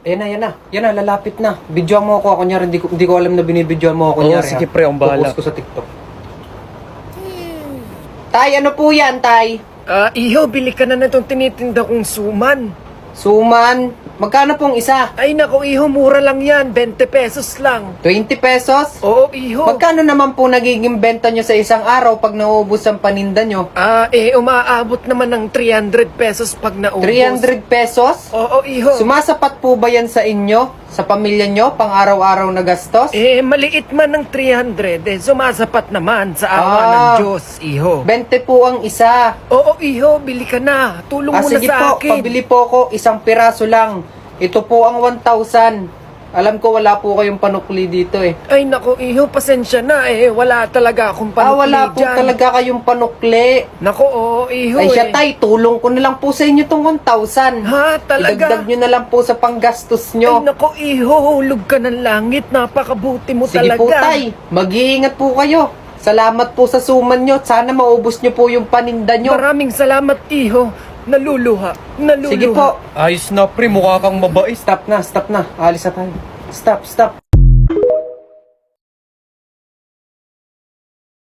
Ayan na, yan na. Yan na, lalapit na. Video mo ako. Kunyari, hindi ko alam na binibidyoan mo ako. Oo, Kunyari, sige, pre, ang bahala. Popost ko sa TikTok. Tay, ano po yan, Tay? Iho, bili ka na itong tinitinda kong suman. Suman. Magkano pong isa? Ay nako, iho, mura lang yan. 20 pesos lang. 20 pesos? Oo, iho. Magkano naman po nagiging benta nyo sa isang araw pag nauubos ang paninda nyo? Umaabot naman ng 300 pesos pag naubos. 300 pesos? Oo, iho. Sumasapat po ba yan sa inyo? Sa pamilya nyo? Pang araw-araw na gastos? Maliit man ng 300, sumasapat naman sa awa ng Diyos, iho. 20 po ang isa. Oo, iho, bili ka na. Tulong mo na Sige sa po, akin. pabili po ako. Isang piraso lang. Ito po ang 1,000. Alam ko wala po kayong panukli dito eh. Ay nako, iho, pasensya na wala talaga akong panukli Wala po dyan. talaga kayong panukli. Nako, oo, iho Ay siya tay, tulong ko na lang po sa inyo tong 1,000. Ha, talaga? Idagdag nyo na lang po sa panggastos Ay nyo. nako, iho, hulog ka ng langit. Napakabuti mo Sige talaga. po tay, mag-iingat po kayo. Salamat po sa suman nyo. Sana maubos nyo po yung paninda nyo. Maraming salamat, iho. Naluluha. Sige po. Ayos na, pre. Mukha kang mabait. Stop na. Alis na tayo. Stop.